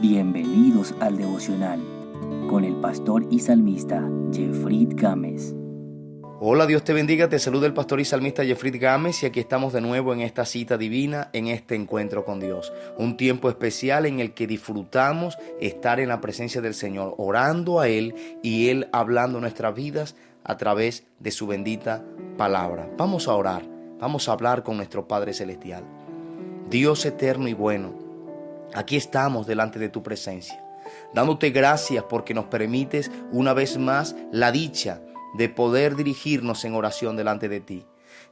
Bienvenidos al devocional con el pastor y salmista Jeffrey Gámez. Hola, Dios te bendiga, te saluda el pastor y salmista Jeffrey Gámez y aquí estamos de nuevo en esta cita divina, en este encuentro con Dios. Un tiempo especial en el que disfrutamos estar en la presencia del Señor, orando a Él y Él hablando nuestras vidas a través de su bendita palabra. Vamos a orar, vamos a hablar con nuestro Padre Celestial. Dios eterno y bueno, aquí estamos delante de tu presencia, dándote gracias porque nos permites una vez más la dicha de poder dirigirnos en oración delante de ti.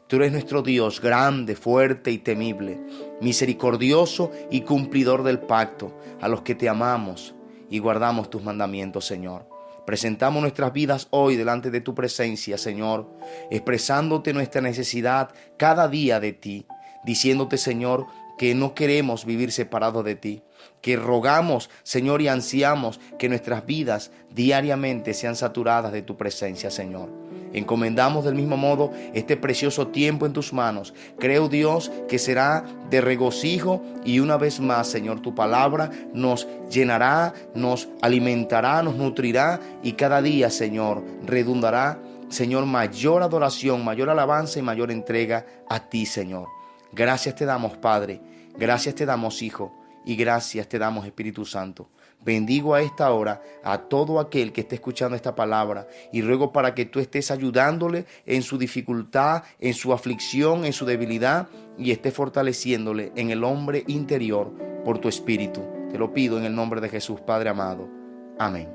Tú eres nuestro Dios grande, fuerte y temible, misericordioso y cumplidor del pacto, a los que te amamos y guardamos tus mandamientos, Señor. Presentamos nuestras vidas hoy delante de tu presencia, Señor, expresándote nuestra necesidad cada día de ti, diciéndote, Señor, que no queremos vivir separados de ti, que rogamos, Señor, y ansiamos que nuestras vidas diariamente sean saturadas de tu presencia, Señor. Encomendamos del mismo modo este precioso tiempo en tus manos. Creo, Dios, que será de regocijo y una vez más, Señor, tu palabra nos llenará, nos alimentará, nos nutrirá y cada día, Señor, redundará, Señor, mayor adoración, mayor alabanza y mayor entrega a ti, Señor. Gracias te damos, Padre, gracias te damos, Hijo, y gracias te damos, Espíritu Santo. Bendigo a esta hora a todo aquel que esté escuchando esta palabra y ruego para que tú estés ayudándole en su dificultad, en su aflicción, en su debilidad y estés fortaleciéndole en el hombre interior por tu Espíritu. Te lo pido en el nombre de Jesús, Padre amado. Amén.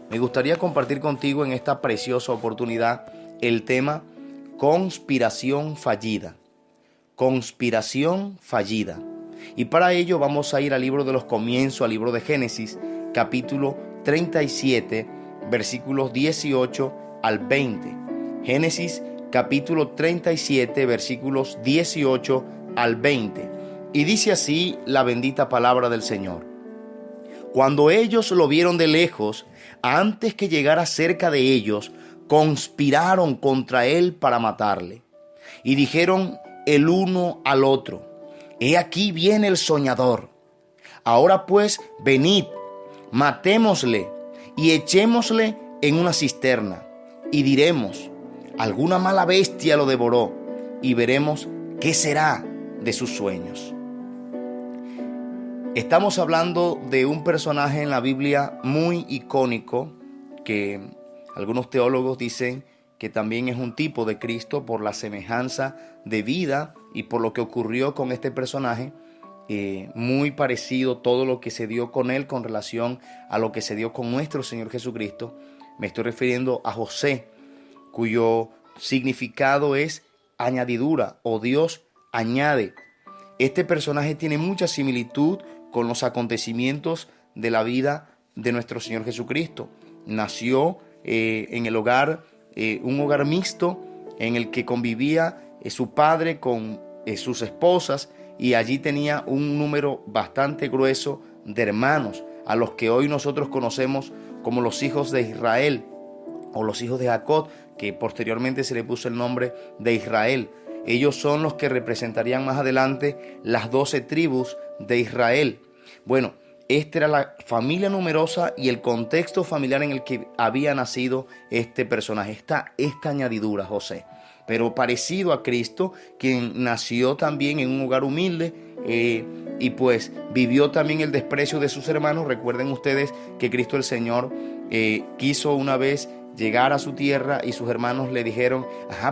Me gustaría compartir contigo en esta preciosa oportunidad el tema conspiración fallida. Conspiración fallida. Y para ello vamos a ir al libro de los comienzos, al libro de Génesis, capítulo 37, versículos 18 al 20. Génesis, capítulo 37, versículos 18 al 20. Y dice así la bendita palabra del Señor. Cuando ellos lo vieron de lejos, antes que llegara cerca de ellos, conspiraron contra él para matarle. Y dijeron el uno al otro: He aquí viene el soñador. Ahora pues, venid, matémosle y echémosle en una cisterna. Y diremos, alguna mala bestia lo devoró, y veremos qué será de sus sueños. Estamos hablando de un personaje en la Biblia muy icónico, que algunos teólogos dicen que también es un tipo de Cristo por la semejanza de vida y por lo que ocurrió con este personaje, muy parecido todo lo que se dio con él con relación a lo que se dio con nuestro Señor Jesucristo. Me estoy refiriendo a José, cuyo significado es añadidura o Dios añade. Este personaje tiene mucha similitud con los acontecimientos de la vida de nuestro Señor Jesucristo. Nació en el hogar, un hogar mixto en el que convivía su padre con sus esposas, y allí tenía un número bastante grueso de hermanos, a los que hoy nosotros conocemos como los hijos de Israel o los hijos de Jacob, que posteriormente se le puso el nombre de Israel. Ellos son los que representarían más adelante las 12 tribus de Israel. Bueno, esta era la familia numerosa y el contexto familiar en el que había nacido este personaje, esta añadidura, José. Pero parecido a Cristo, quien nació también en un hogar humilde y pues vivió también el desprecio de sus hermanos. Recuerden ustedes que Cristo el Señor quiso una vez llegar a su tierra y sus hermanos le dijeron: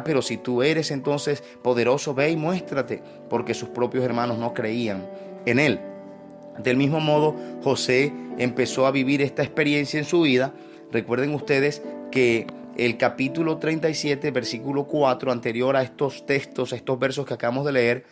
pero si tú eres entonces poderoso, ve y muéstrate, porque sus propios hermanos no creían en él. Del mismo modo, José empezó a vivir esta experiencia en su vida. Recuerden ustedes que el capítulo 37, versículo 4, anterior a estos textos, a estos versos que acabamos de leer,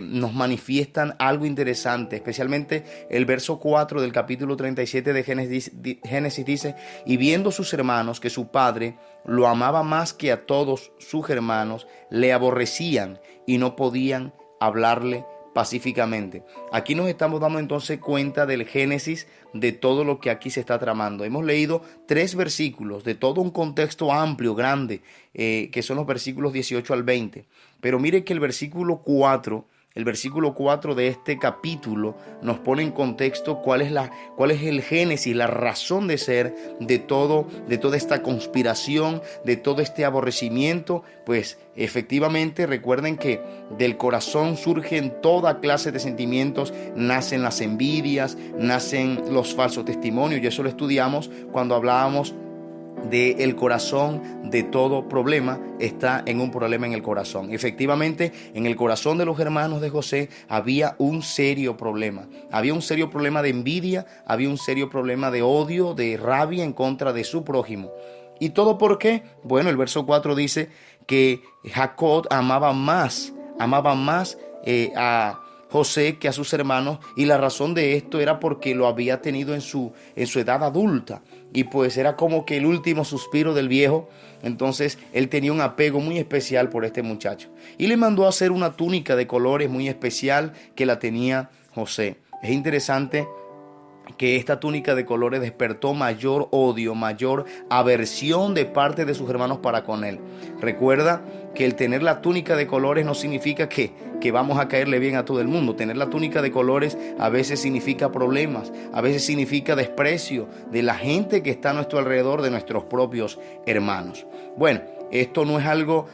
nos manifiestan algo interesante, especialmente el verso 4 del capítulo 37 de Génesis dice: y viendo sus hermanos que su padre lo amaba más que a todos sus hermanos, le aborrecían y no podían hablarle pacíficamente. Aquí nos estamos dando entonces cuenta del génesis de todo lo que aquí se está tramando. Hemos leído 3 versículos de todo un contexto amplio, grande, que son los versículos 18 al 20. Pero mire que el versículo 4 el versículo 4 de este capítulo nos pone en contexto cuál es el génesis, la razón de ser de toda esta conspiración, de todo este aborrecimiento. Pues efectivamente recuerden que del corazón surgen toda clase de sentimientos, nacen las envidias, nacen los falsos testimonios, y eso lo estudiamos cuando hablábamos del corazón. De todo problema está en un problema en el corazón. Efectivamente, en el corazón de los hermanos de José había un serio problema. Había un serio problema de envidia, había un serio problema de odio, de rabia en contra de su prójimo. ¿Y todo por qué? Bueno, el verso 4 dice que Jacob amaba más a José que a sus hermanos, y la razón de esto era porque lo había tenido en su edad adulta, y pues era como que el último suspiro del viejo. Entonces él tenía un apego muy especial por este muchacho y le mandó a hacer una túnica de colores muy especial que la tenía José. Es interesante que esta túnica de colores despertó mayor odio, mayor aversión de parte de sus hermanos para con él. Recuerda que el tener la túnica de colores no significa que vamos a caerle bien a todo el mundo. Tener la túnica de colores a veces significa problemas, a veces significa desprecio de la gente que está a nuestro alrededor, de nuestros propios hermanos. Bueno, esto no es algo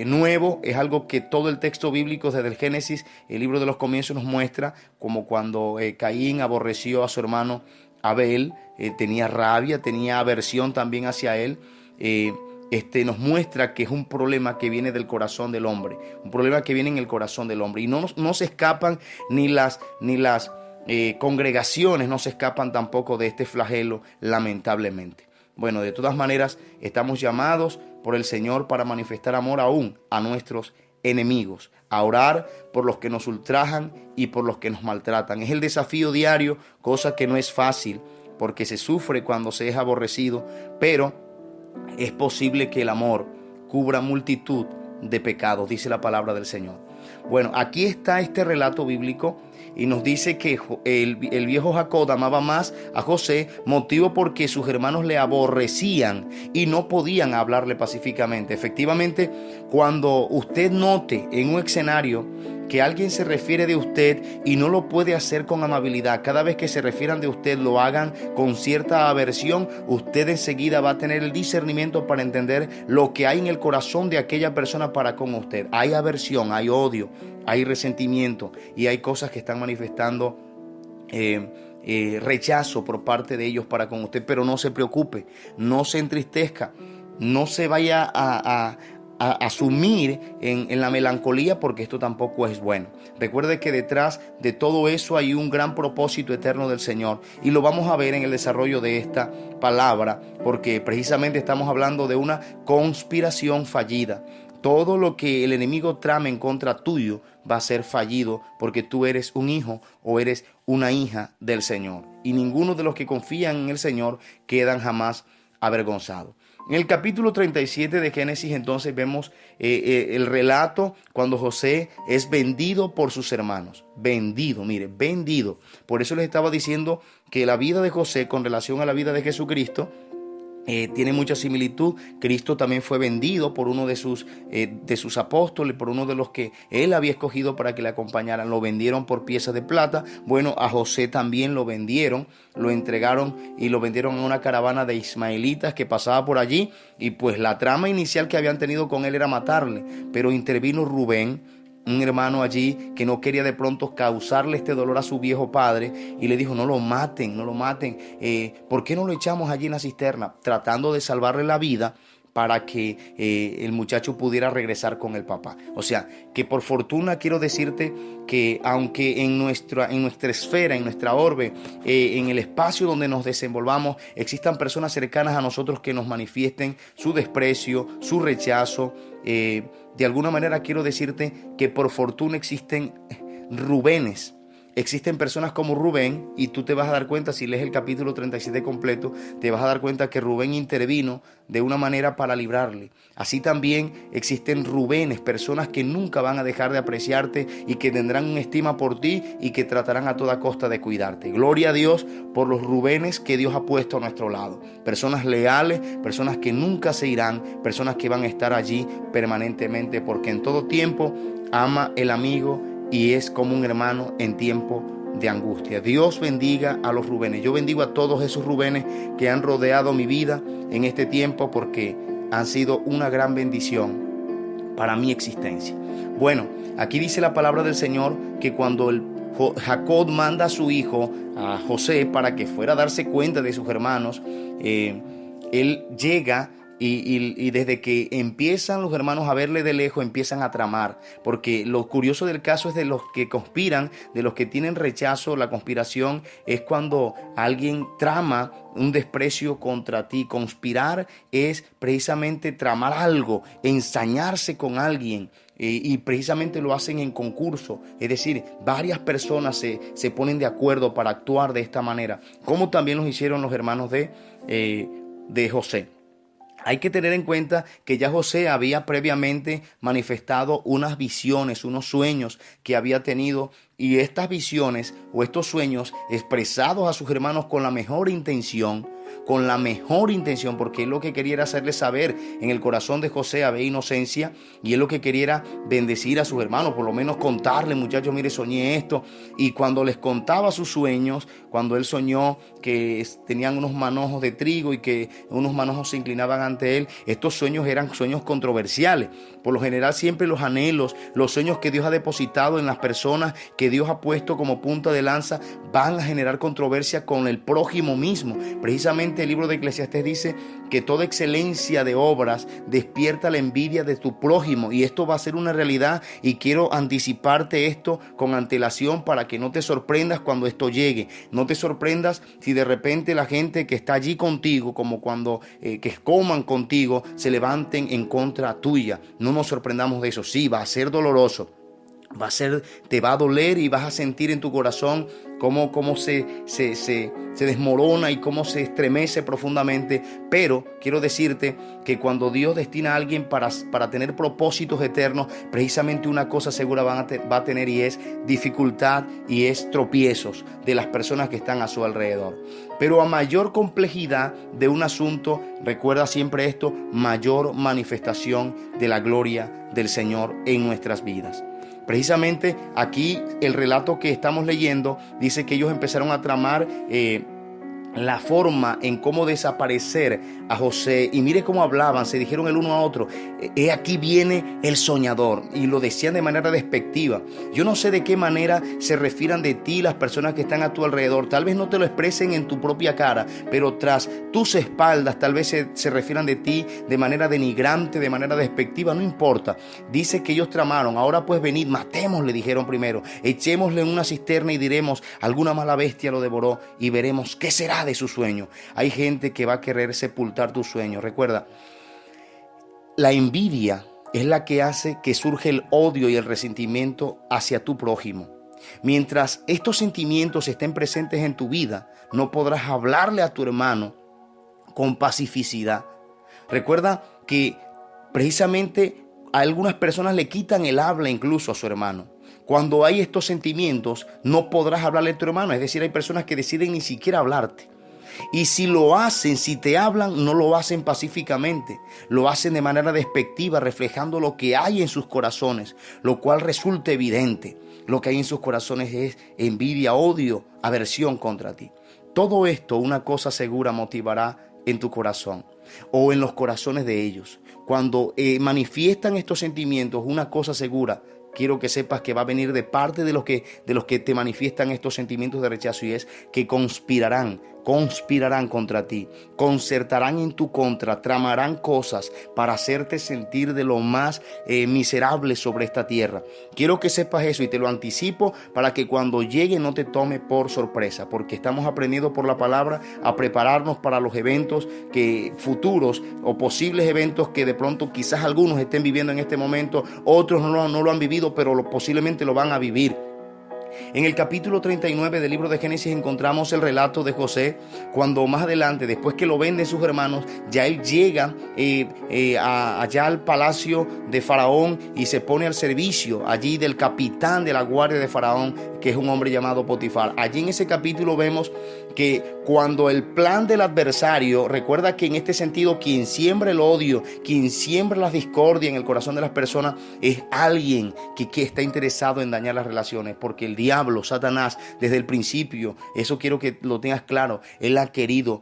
nuevo, es algo que todo el texto bíblico desde el Génesis, el libro de los comienzos, nos muestra, como cuando Caín aborreció a su hermano Abel, tenía rabia, tenía aversión también hacia él. Nos muestra que es un problema que viene del corazón del hombre, un problema que viene en el corazón del hombre, y no se escapan ni las congregaciones, no se escapan tampoco de este flagelo, lamentablemente. Bueno, de todas maneras, estamos llamados por el Señor para manifestar amor aún a nuestros enemigos, a orar por los que nos ultrajan y por los que nos maltratan. Es el desafío diario, cosa que no es fácil, porque se sufre cuando se es aborrecido, pero es posible que el amor cubra multitud de pecados, dice la palabra del Señor. Bueno, aquí está este relato bíblico y nos dice que el viejo Jacob amaba más a José, motivo porque sus hermanos le aborrecían y no podían hablarle pacíficamente. Efectivamente, cuando usted note en un escenario que alguien se refiere de usted y no lo puede hacer con amabilidad, cada vez que se refieran de usted lo hagan con cierta aversión, usted enseguida va a tener el discernimiento para entender lo que hay en el corazón de aquella persona para con usted. Hay aversión, hay odio, hay resentimiento y hay cosas que están manifestando rechazo por parte de ellos para con usted. Pero no se preocupe, no se entristezca, no se vaya a sumir en la melancolía, porque esto tampoco es bueno. Recuerde que detrás de todo eso hay un gran propósito eterno del Señor, y lo vamos a ver en el desarrollo de esta palabra, porque precisamente estamos hablando de una conspiración fallida. Todo lo que el enemigo trame en contra tuyo va a ser fallido, porque tú eres un hijo o eres una hija del Señor, y ninguno de los que confían en el Señor quedan jamás avergonzados. En el capítulo 37 de Génesis entonces vemos el relato cuando José es vendido por sus hermanos. Vendido. Por eso les estaba diciendo que la vida de José con relación a la vida de Jesucristo tiene mucha similitud. Cristo también fue vendido por uno de sus apóstoles, por uno de los que él había escogido para que le acompañaran. Lo vendieron por piezas de plata. Bueno, a José también lo vendieron, lo entregaron y lo vendieron a una caravana de ismaelitas que pasaba por allí, y pues la trama inicial que habían tenido con él era matarle, pero intervino Rubén, un hermano allí que no quería de pronto causarle este dolor a su viejo padre, y le dijo: no lo maten, ¿por qué no lo echamos allí en la cisterna? Tratando de salvarle la vida para que el muchacho pudiera regresar con el papá. O sea, que por fortuna quiero decirte que aunque en nuestra esfera, en nuestra orbe, en el espacio donde nos desenvolvamos, existan personas cercanas a nosotros que nos manifiesten su desprecio, su rechazo, de alguna manera quiero decirte que por fortuna existen Rubénes. Existen personas como Rubén, y tú te vas a dar cuenta, si lees el capítulo 37 completo, te vas a dar cuenta que Rubén intervino de una manera para librarle. Así también existen Rubénes, personas que nunca van a dejar de apreciarte y que tendrán una estima por ti y que tratarán a toda costa de cuidarte. Gloria a Dios por los Rubénes que Dios ha puesto a nuestro lado. Personas leales, personas que nunca se irán, personas que van a estar allí permanentemente, porque en todo tiempo ama el amigo y es como un hermano en tiempo de angustia. Dios bendiga a los Rubenes. Yo bendigo a todos esos Rubenes que han rodeado mi vida en este tiempo, porque han sido una gran bendición para mi existencia. Bueno, aquí dice la palabra del Señor que cuando Jacob manda a su hijo, a José, para que fuera a darse cuenta de sus hermanos, él llega y desde que empiezan los hermanos a verle de lejos, empiezan a tramar, porque lo curioso del caso es de los que conspiran, de los que tienen rechazo. La conspiración es cuando alguien trama un desprecio contra ti. Conspirar es precisamente tramar algo, ensañarse con alguien. Y precisamente lo hacen en concurso, es decir, varias personas se ponen de acuerdo para actuar de esta manera, como también lo hicieron los hermanos de José. Hay que tener en cuenta que ya José había previamente manifestado unas visiones, unos sueños que había tenido, y estas visiones o estos sueños expresados a sus hermanos con la mejor intención, porque él lo que quería era hacerles saber, en el corazón de José había inocencia, y él lo que quería era bendecir a sus hermanos, por lo menos contarles: muchachos, mire, soñé esto. Y cuando les contaba sus sueños, cuando él soñó que tenían unos manojos de trigo y que unos manojos se inclinaban ante él, estos sueños eran sueños controversiales. Por lo general, siempre los anhelos, los sueños que Dios ha depositado en las personas, que Dios ha puesto como punta de lanza, van a generar controversia con el prójimo mismo. Precisamente el libro de Eclesiastés dice que toda excelencia de obras despierta la envidia de tu prójimo, y esto va a ser una realidad, y quiero anticiparte esto con antelación para que no te sorprendas cuando esto llegue. No te sorprendas si de repente la gente que está allí contigo, como cuando que coman contigo, se levanten en contra tuya. No nos sorprendamos de eso. Sí, va a ser doloroso, te va a doler, y vas a sentir en tu corazón cómo se desmorona y cómo se estremece profundamente. Pero quiero decirte que cuando Dios destina a alguien para tener propósitos eternos, precisamente una cosa segura va a tener, y es dificultad y es tropiezos de las personas que están a su alrededor. Pero a mayor complejidad de un asunto, recuerda siempre esto: mayor manifestación de la gloria del Señor en nuestras vidas. Precisamente aquí el relato que estamos leyendo dice que ellos empezaron a tramar la forma en cómo desaparecer a José. Y mire cómo hablaban, se dijeron el uno a otro: he aquí viene el soñador. Y lo decían de manera despectiva. Yo no sé de qué manera se refieran de ti las personas que están a tu alrededor. Tal vez no te lo expresen en tu propia cara, pero tras tus espaldas tal vez se refieran de ti de manera denigrante, de manera despectiva. No importa. Dice que ellos tramaron: ahora pues venid, matemos, le dijeron primero, echémosle en una cisterna y diremos: alguna mala bestia lo devoró, y veremos qué será de su sueño. Hay gente que va a querer sepultar tu sueño. Recuerda, la envidia es la que hace que surge el odio y el resentimiento hacia tu prójimo. Mientras estos sentimientos estén presentes en tu vida, no podrás hablarle a tu hermano con pacificidad. Recuerda que precisamente a algunas personas le quitan el habla incluso a su hermano. Cuando hay estos sentimientos, no podrás hablarle a tu hermano. Es decir, hay personas que deciden ni siquiera hablarte. Y si lo hacen, si te hablan, no lo hacen pacíficamente. Lo hacen de manera despectiva, reflejando lo que hay en sus corazones, lo cual resulta evidente. Lo que hay en sus corazones es envidia, odio, aversión contra ti. Todo esto, una cosa segura, motivará en tu corazón o en los corazones de ellos. Cuando manifiestan estos sentimientos, una cosa segura, quiero que sepas que va a venir de parte de los que te manifiestan estos sentimientos de rechazo, y es que conspirarán contra ti, concertarán en tu contra, tramarán cosas para hacerte sentir de lo más miserable sobre esta tierra. Quiero que sepas eso, y te lo anticipo para que cuando llegue no te tome por sorpresa, porque estamos aprendiendo por la palabra a prepararnos para los eventos futuros o posibles eventos que de pronto quizás algunos estén viviendo en este momento, otros no lo han vivido, pero posiblemente lo van a vivir. En el capítulo 39 del libro de Génesis encontramos el relato de José, cuando más adelante, después que lo venden sus hermanos, ya él llega allá al palacio de Faraón y se pone al servicio allí del capitán de la guardia de Faraón, que es un hombre llamado Potifar. Allí en ese capítulo vemos que cuando el plan del adversario, recuerda que en este sentido quien siembra el odio, quien siembra la discordia en el corazón de las personas es alguien que está interesado en dañar las relaciones, porque el diablo, Satanás, desde el principio, eso quiero que lo tengas claro, él ha querido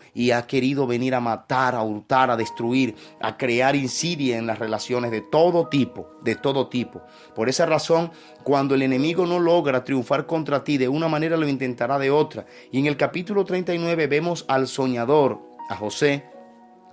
venir a matar, a hurtar, a destruir, a crear insidia en las relaciones de todo tipo. Por esa razón, cuando el enemigo no logra triunfar contra ti, de una manera lo intentará de otra. Y en el capítulo 39 vemos al soñador, a José,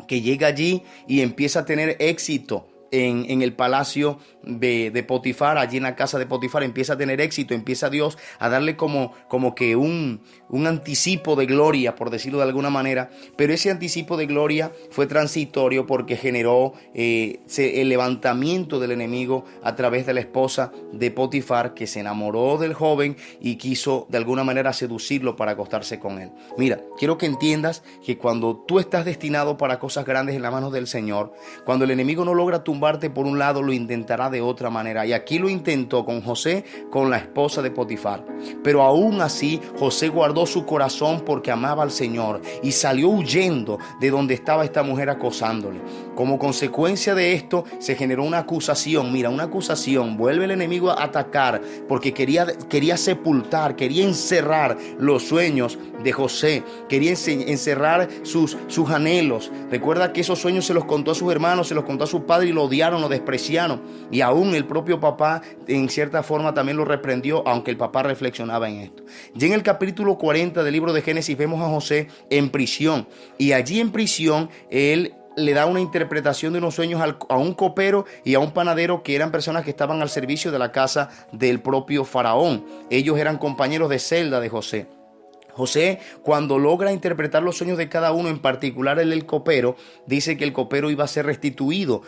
que llega allí y empieza a tener éxito en el palacio de Potifar. Allí en la casa de Potifar empieza a tener éxito, empieza Dios a darle como que un anticipo de gloria, por decirlo de alguna manera, pero ese anticipo de gloria fue transitorio porque generó el levantamiento del enemigo a través de la esposa de Potifar, que se enamoró del joven y quiso de alguna manera seducirlo para acostarse con él. Mira, quiero que entiendas que cuando tú estás destinado para cosas grandes en las manos del Señor, cuando el enemigo no logra tumbarte por un lado, lo intentará de otra manera. Y aquí lo intentó con José, con la esposa de Potifar. Pero aún así, José guardó su corazón porque amaba al Señor y salió huyendo de donde estaba esta mujer acosándole. Como consecuencia de esto, se generó una acusación. Mira, una acusación. Vuelve el enemigo a atacar porque quería sepultar, quería encerrar los sueños de José. Quería encerrar sus anhelos. Recuerda que esos sueños se los contó a sus hermanos, se los contó a su padre y lo odiaron, lo despreciaron. Y aún el propio papá en cierta forma también lo reprendió, aunque el papá reflexionaba en esto. Ya en el capítulo 40 del libro de Génesis vemos a José en prisión. Y allí en prisión él le da una interpretación de unos sueños a un copero y a un panadero, que eran personas que estaban al servicio de la casa del propio faraón. Ellos eran compañeros de celda de José. José, cuando logra interpretar los sueños de cada uno, en particular el del copero, dice que el copero iba a ser restituido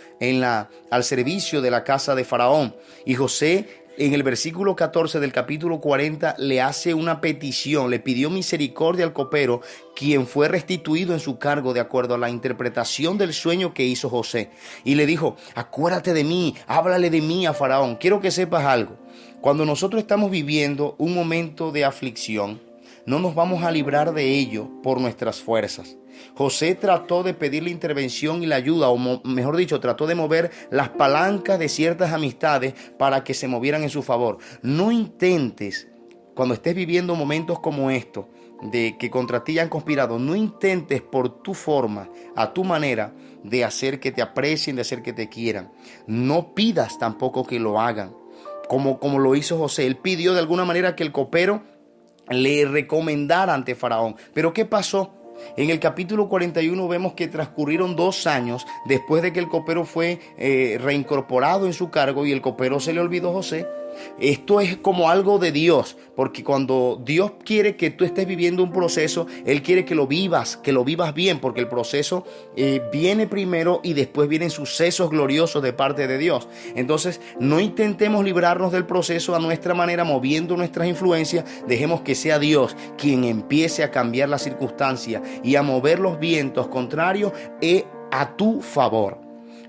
al servicio de la casa de Faraón. Y José, en el versículo 14 del capítulo 40, le hace una petición, le pidió misericordia al copero, quien fue restituido en su cargo de acuerdo a la interpretación del sueño que hizo José. Y le dijo: acuérdate de mí, háblale de mí a Faraón. Quiero que sepas algo. Cuando nosotros estamos viviendo un momento de aflicción, no nos vamos a librar de ello por nuestras fuerzas. José trató de pedirle intervención y la ayuda, o mejor dicho, trató de mover las palancas de ciertas amistades para que se movieran en su favor. No intentes, cuando estés viviendo momentos como estos, de que contra ti han conspirado, no intentes por tu forma, a tu manera, de hacer que te aprecien, de hacer que te quieran. No pidas tampoco que lo hagan, como lo hizo José. Él pidió de alguna manera que el copero le recomendara ante Faraón. Pero ¿qué pasó? En el capítulo 41 vemos que transcurrieron 2 años después de que el copero fue reincorporado en su cargo, y el copero se le olvidó a José. Esto es como algo de Dios, porque cuando Dios quiere que tú estés viviendo un proceso, Él quiere que lo vivas bien, porque el proceso viene primero y después vienen sucesos gloriosos de parte de Dios. Entonces, no intentemos librarnos del proceso a nuestra manera, moviendo nuestras influencias. Dejemos que sea Dios quien empiece a cambiar las circunstancias y a mover los vientos contrarios a tu favor.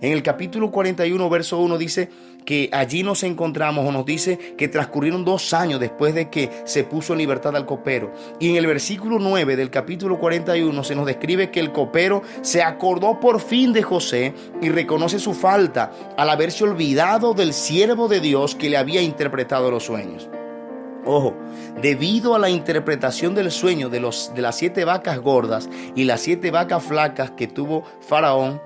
En el capítulo 41, verso 1 dice que allí nos encontramos, o nos dice que transcurrieron 2 años después de que se puso en libertad al copero. Y en el versículo 9 del capítulo 41 se nos describe que el copero se acordó por fin de José y reconoce su falta al haberse olvidado del siervo de Dios que le había interpretado los sueños. Ojo, debido a la interpretación del sueño de las 7 vacas gordas y las 7 vacas flacas que tuvo Faraón,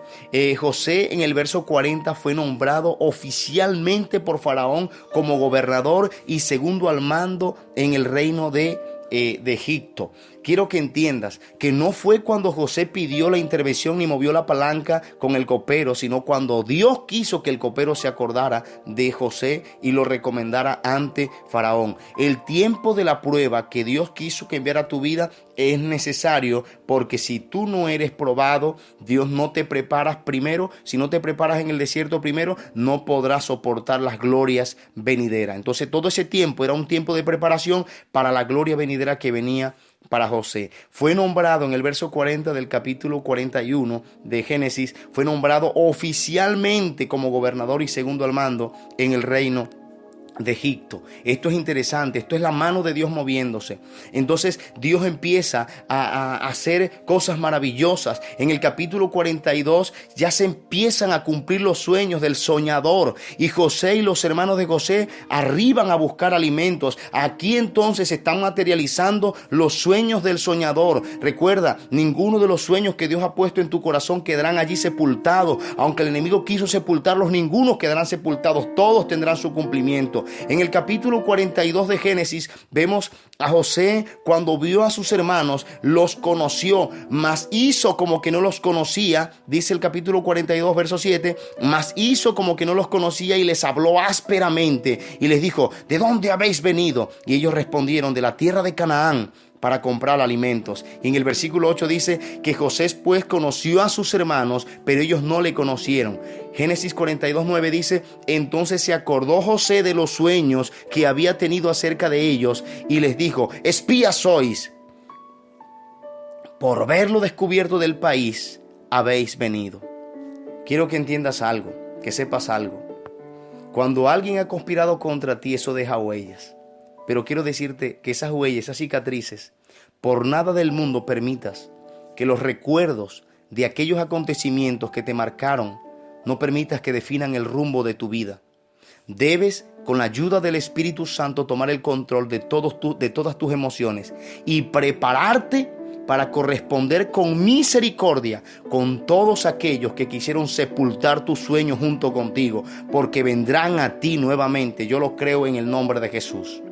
José en el verso 40 fue nombrado oficialmente por Faraón como gobernador y segundo al mando en el reino de Egipto. Quiero que entiendas que no fue cuando José pidió la intervención ni movió la palanca con el copero, sino cuando Dios quiso que el copero se acordara de José y lo recomendara ante Faraón. El tiempo de la prueba que Dios quiso que enviara a tu vida es necesario, porque si tú no eres probado, Dios no te preparas primero. Si no te preparas en el desierto primero, no podrás soportar las glorias venideras. Entonces todo ese tiempo era un tiempo de preparación para la gloria venidera que venía para José. Fue nombrado en el verso 40 del capítulo 41 de Génesis, fue nombrado oficialmente como gobernador y segundo al mando en el reino de Egipto. Esto es interesante, esto es la mano de Dios moviéndose. Entonces Dios empieza a hacer cosas maravillosas. En el capítulo 42 ya se empiezan a cumplir los sueños del soñador, y José y los hermanos de José arriban a buscar alimentos. Aquí entonces se están materializando los sueños del soñador. Recuerda, ninguno de los sueños que Dios ha puesto en tu corazón quedarán allí sepultados. Aunque el enemigo quiso sepultarlos, ninguno quedarán sepultados, todos tendrán su cumplimiento. En el capítulo 42 de Génesis vemos a José cuando vio a sus hermanos, los conoció, mas hizo como que no los conocía. Dice el capítulo 42 verso 7, mas hizo como que no los conocía y les habló ásperamente y les dijo: ¿de dónde habéis venido? Y ellos respondieron: de la tierra de Canaán, para comprar alimentos. Y en el versículo 8 dice que José pues conoció a sus hermanos, pero ellos no le conocieron. Génesis 42:9 dice: entonces se acordó José de los sueños que había tenido acerca de ellos y les dijo: espías sois, por verlo descubierto del país habéis venido. Quiero que entiendas algo, que sepas algo. Cuando alguien ha conspirado contra ti, eso deja huellas. Pero quiero decirte que esas huellas, esas cicatrices, por nada del mundo permitas que los recuerdos de aquellos acontecimientos que te marcaron, no permitas que definan el rumbo de tu vida. Debes, con la ayuda del Espíritu Santo, tomar el control de todas tus emociones y prepararte para corresponder con misericordia con todos aquellos que quisieron sepultar tus sueños junto contigo, porque vendrán a ti nuevamente. Yo lo creo en el nombre de Jesús.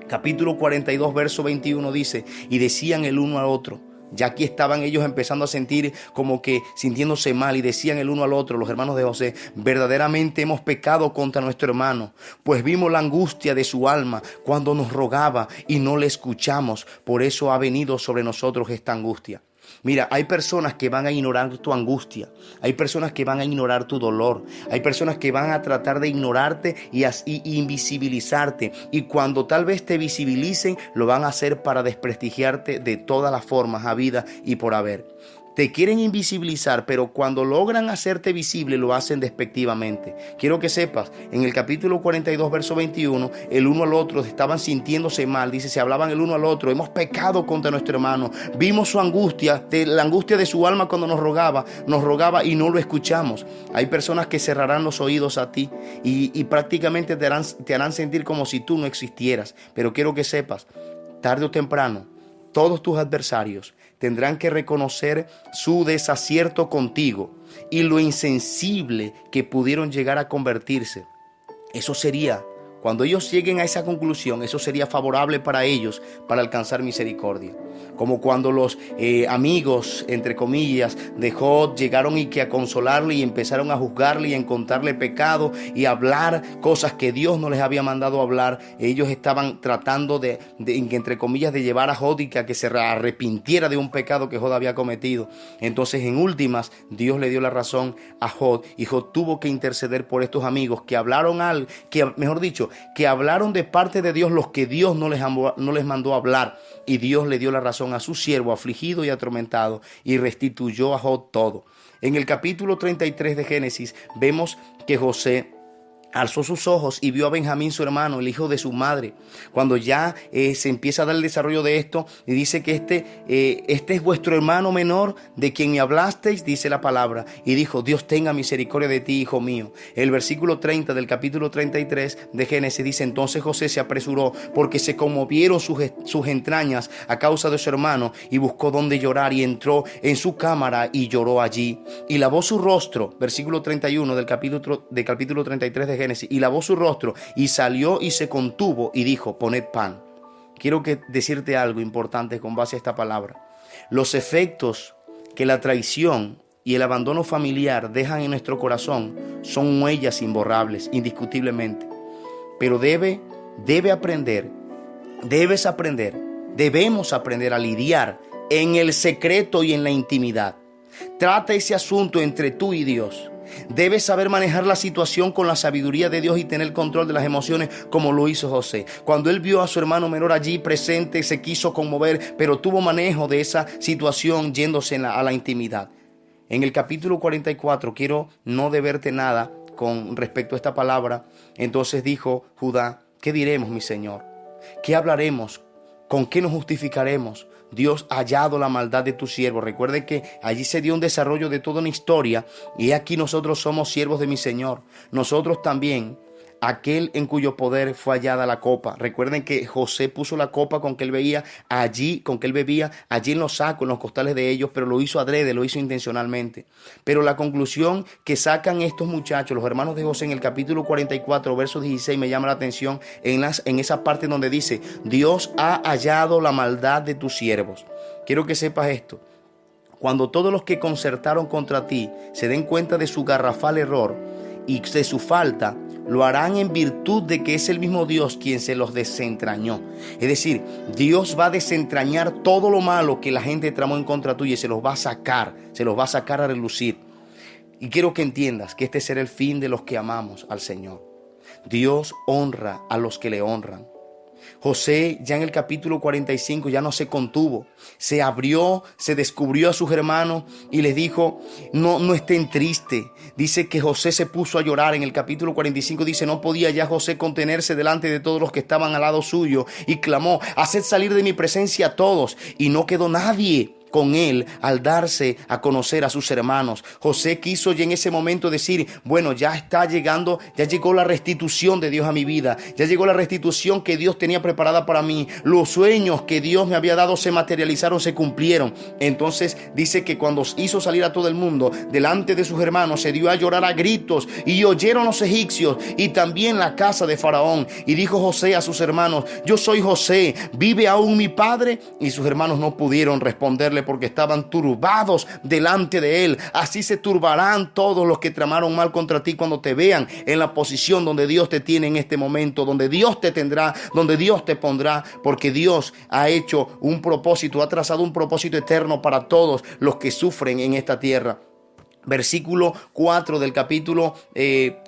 Capítulo 42, verso 21 dice: y decían el uno al otro. Ya aquí estaban ellos empezando a sentir como que sintiéndose mal, y decían el uno al otro, los hermanos de José: verdaderamente hemos pecado contra nuestro hermano, pues vimos la angustia de su alma cuando nos rogaba y no le escuchamos. Por eso ha venido sobre nosotros esta angustia. Mira, hay personas que van a ignorar tu angustia, hay personas que van a ignorar tu dolor, hay personas que van a tratar de ignorarte y invisibilizarte, y cuando tal vez te visibilicen, lo van a hacer para desprestigiarte de todas las formas habidas y por haber. Te quieren invisibilizar, pero cuando logran hacerte visible lo hacen despectivamente. Quiero que sepas, en el capítulo 42, verso 21, el uno al otro estaban sintiéndose mal. Dice, se hablaban el uno al otro: hemos pecado contra nuestro hermano. Vimos su angustia, la angustia de su alma cuando nos rogaba y no lo escuchamos. Hay personas que cerrarán los oídos a ti y prácticamente te harán sentir como si tú no existieras. Pero quiero que sepas, tarde o temprano, todos tus adversarios tendrán que reconocer su desacierto contigo y lo insensible que pudieron llegar a convertirse. Eso sería, cuando ellos lleguen a esa conclusión, eso sería favorable para ellos para alcanzar misericordia. Como cuando los amigos, entre comillas, de Job llegaron y que a consolarle y empezaron a juzgarle y a encontrarle pecado y a hablar cosas que Dios no les había mandado hablar. Ellos estaban tratando de entre comillas, de llevar a Job y que se arrepintiera de un pecado que Job había cometido. Entonces, en últimas, Dios le dio la razón a Job y Job tuvo que interceder por estos amigos que hablaron que hablaron de parte de Dios los que Dios no les mandó hablar, y Dios le dio la razón a su siervo afligido y atormentado y restituyó a Job todo. En el capítulo 33 de Génesis vemos que José alzó sus ojos y vio a Benjamín, su hermano, el hijo de su madre. Cuando ya se empieza a dar el desarrollo de esto, y dice que este es vuestro hermano menor, de quien me hablasteis, dice la palabra. Y dijo: Dios tenga misericordia de ti, hijo mío. El versículo 30 del capítulo 33 de Génesis dice: entonces José se apresuró, porque se conmovieron sus entrañas a causa de su hermano, y buscó donde llorar, y entró en su cámara y lloró allí. Y lavó su rostro, versículo 31 del capítulo 33 de Génesis, y lavó su rostro y salió y se contuvo y dijo: poned pan. Quiero decirte algo importante con base a esta palabra. Los efectos que la traición y el abandono familiar dejan en nuestro corazón son huellas imborrables, indiscutiblemente. Pero debemos aprender a lidiar en el secreto y en la intimidad. Trata ese asunto entre tú y Dios. Debes saber manejar la situación con la sabiduría de Dios y tener control de las emociones, como lo hizo José. Cuando él vio a su hermano menor allí presente, se quiso conmover, pero tuvo manejo de esa situación yéndose a la intimidad. En el capítulo 44, quiero no deberte nada con respecto a esta palabra. Entonces dijo Judá: ¿qué diremos, mi señor? ¿Qué hablaremos? ¿Con qué nos justificaremos? Dios ha hallado la maldad de tu siervo. Recuerde que allí se dio un desarrollo de toda una historia, y aquí nosotros somos siervos de mi Señor. Nosotros también, aquel en cuyo poder fue hallada la copa. Recuerden que José puso la copa con que él bebía allí en los sacos, en los costales de ellos, pero lo hizo adrede, lo hizo intencionalmente. Pero la conclusión que sacan estos muchachos, los hermanos de José, en el capítulo 44, verso 16, me llama la atención en esa parte donde dice: Dios ha hallado la maldad de tus siervos. Quiero que sepas esto: cuando todos los que concertaron contra ti se den cuenta de su garrafal error y de su falta, lo harán en virtud de que es el mismo Dios quien se los desentrañó. Es decir, Dios va a desentrañar todo lo malo que la gente tramó en contra tuya y se los va a sacar a relucir. Y quiero que entiendas que este será el fin de los que amamos al Señor. Dios honra a los que le honran. José, ya en el capítulo 45, ya no se contuvo, se abrió, se descubrió a sus hermanos y les dijo: no estén tristes. Dice que José se puso a llorar. En el capítulo 45 dice: no podía ya José contenerse delante de todos los que estaban al lado suyo, y clamó: haced salir de mi presencia a todos. Y no quedó nadie con él al darse a conocer a sus hermanos. José quiso ya en ese momento decir: bueno, ya llegó la restitución de Dios a mi vida, ya llegó la restitución que Dios tenía preparada para mí, los sueños que Dios me había dado se materializaron, se cumplieron. Entonces dice que cuando hizo salir a todo el mundo delante de sus hermanos, se dio a llorar a gritos, y oyeron los egipcios y también la casa de Faraón. Y dijo José a sus hermanos: yo soy José, ¿vive aún mi padre? Y sus hermanos no pudieron responderle, porque estaban turbados delante de él. Así se turbarán todos los que tramaron mal contra ti cuando te vean en la posición donde Dios te tiene en este momento, donde Dios te tendrá, donde Dios te pondrá, porque Dios ha hecho un propósito, ha trazado un propósito eterno para todos los que sufren en esta tierra. Versículo 4 del capítulo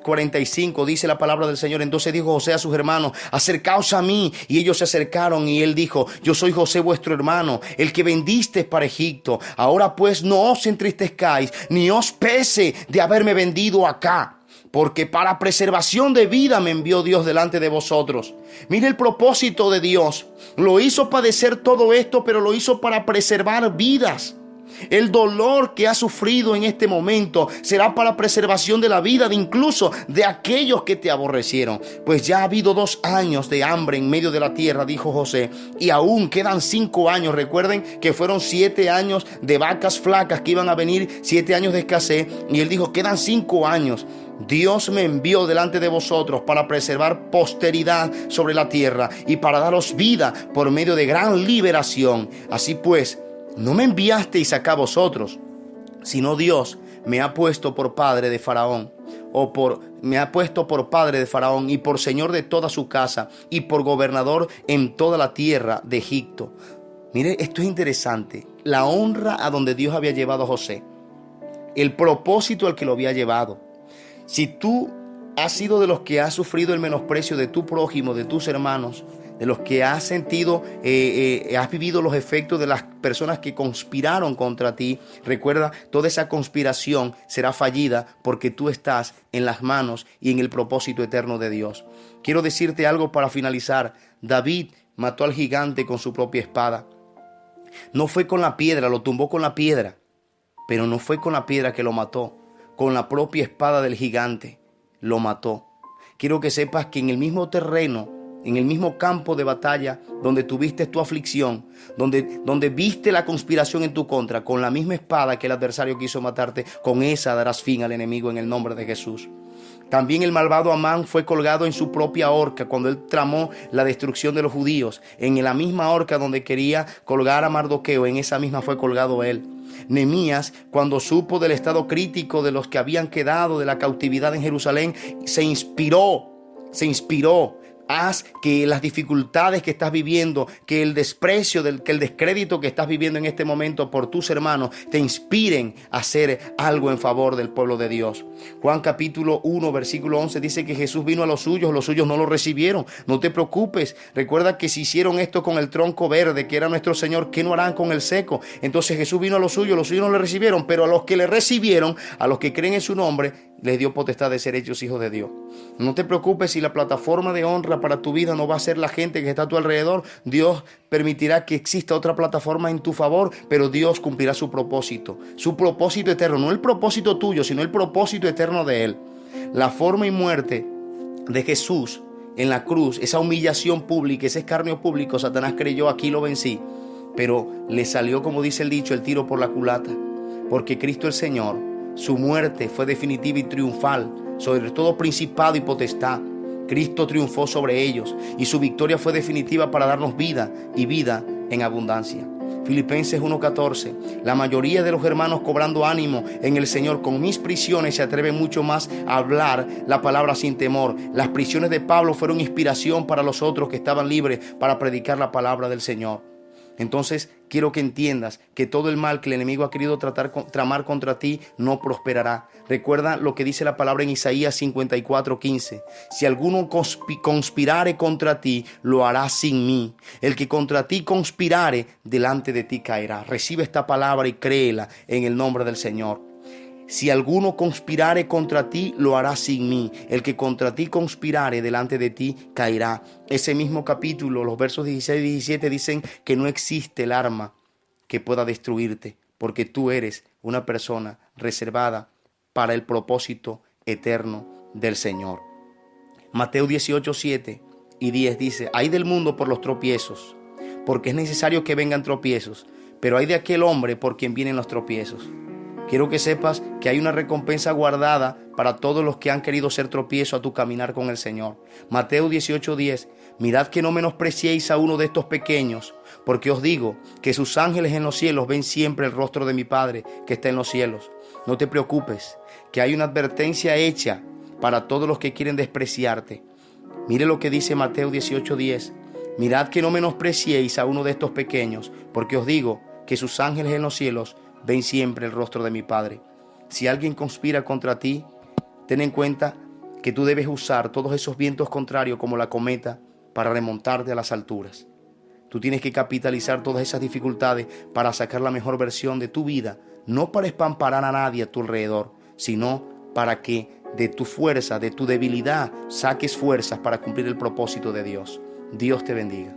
45 dice la palabra del Señor: entonces dijo José a sus hermanos: acercaos a mí. Y ellos se acercaron, y él dijo: yo soy José vuestro hermano, el que vendisteis para Egipto. Ahora pues no os entristezcáis, ni os pese de haberme vendido acá, porque para preservación de vida me envió Dios delante de vosotros. Mire el propósito de Dios. Lo hizo padecer todo esto, pero lo hizo para preservar vidas. El dolor que ha sufrido en este momento será para preservación de la vida de incluso de aquellos que te aborrecieron. Pues ya ha habido 2 años de hambre en medio de la tierra, dijo José, y aún quedan 5 años. Recuerden que fueron 7 años de vacas flacas que iban a venir, 7 años de escasez, y él dijo: quedan 5 años. Dios me envió delante de vosotros para preservar posteridad sobre la tierra y para daros vida por medio de gran liberación. Así pues, no me enviasteis acá a vosotros, sino Dios me ha puesto por padre de Faraón, y por señor de toda su casa, y por gobernador en toda la tierra de Egipto. Mire, esto es interesante. La honra a donde Dios había llevado a José, el propósito al que lo había llevado. Si tú has sido de los que has sufrido el menosprecio de tu prójimo, de tus hermanos, de los que has sentido, has vivido los efectos de las personas que conspiraron contra ti, recuerda, toda esa conspiración será fallida porque tú estás en las manos y en el propósito eterno de Dios. Quiero decirte algo para finalizar. David mató al gigante con su propia espada. No fue con la piedra, lo tumbó con la piedra, pero no fue con la piedra que lo mató, con la propia espada del gigante lo mató. Quiero que sepas que en el mismo terreno, en el mismo campo de batalla donde tuviste tu aflicción, donde viste la conspiración en tu contra, con la misma espada que el adversario quiso matarte, con esa darás fin al enemigo en el nombre de Jesús. También el malvado Amán fue colgado en su propia horca cuando él tramó la destrucción de los judíos. En la misma horca donde quería colgar a Mardoqueo, en esa misma fue colgado él. Nehemías, cuando supo del estado crítico de los que habían quedado de la cautividad en Jerusalén, se inspiró. Haz que las dificultades que estás viviendo, que el desprecio, que el descrédito que estás viviendo en este momento por tus hermanos, te inspiren a hacer algo en favor del pueblo de Dios. Juan capítulo 1, versículo 11 dice que Jesús vino a los suyos no lo recibieron. No te preocupes, recuerda que si hicieron esto con el tronco verde, que era nuestro Señor, ¿qué no harán con el seco? Entonces Jesús vino a los suyos no le recibieron, pero a los que le recibieron, a los que creen en su nombre, les dio potestad de ser hechos hijos de Dios. No te preocupes si la plataforma de honra para tu vida no va a ser la gente que está a tu alrededor. Dios permitirá que exista otra plataforma en tu favor, pero Dios cumplirá su propósito eterno, no el propósito tuyo, sino el propósito eterno de Él. La forma y muerte de Jesús en la cruz, esa humillación pública, ese escarnio público, Satanás creyó: aquí lo vencí, pero le salió, como dice el dicho, el tiro por la culata, porque Cristo el Señor, su muerte fue definitiva y triunfal sobre todo principado y potestad. Cristo triunfó sobre ellos y su victoria fue definitiva para darnos vida y vida en abundancia. Filipenses 1:14. La mayoría de los hermanos, cobrando ánimo en el Señor con mis prisiones, se atreven mucho más a hablar la palabra sin temor. Las prisiones de Pablo fueron inspiración para los otros que estaban libres para predicar la palabra del Señor. Entonces quiero que entiendas que todo el mal que el enemigo ha querido tramar contra ti no prosperará. Recuerda lo que dice la palabra en Isaías 54:15. Si alguno conspirare contra ti, lo hará sin mí. El que contra ti conspirare, delante de ti caerá. Recibe esta palabra y créela en el nombre del Señor. Si alguno conspirare contra ti, lo hará sin mí. El que contra ti conspirare, delante de ti caerá. Ese mismo capítulo, los versos 16 y 17 dicen que no existe el arma que pueda destruirte, porque tú eres una persona reservada para el propósito eterno del Señor. Mateo 18:7 y 10 dice: ay del mundo por los tropiezos, porque es necesario que vengan tropiezos, pero ay de aquel hombre por quien vienen los tropiezos. Quiero que sepas que hay una recompensa guardada para todos los que han querido ser tropiezo a tu caminar con el Señor. Mateo 18:10. Mirad que no menospreciéis a uno de estos pequeños, porque os digo que sus ángeles en los cielos ven siempre el rostro de mi Padre que está en los cielos. No te preocupes, que hay una advertencia hecha para todos los que quieren despreciarte. Mire lo que dice Mateo 18:10. Mirad que no menospreciéis a uno de estos pequeños, porque os digo que sus ángeles en los cielos ven siempre el rostro de mi Padre. Si alguien conspira contra ti, ten en cuenta que tú debes usar todos esos vientos contrarios como la cometa para remontarte a las alturas. Tú tienes que capitalizar todas esas dificultades para sacar la mejor versión de tu vida, no para espamparar a nadie a tu alrededor, sino para que de tu fuerza, de tu debilidad, saques fuerzas para cumplir el propósito de Dios. Dios te bendiga.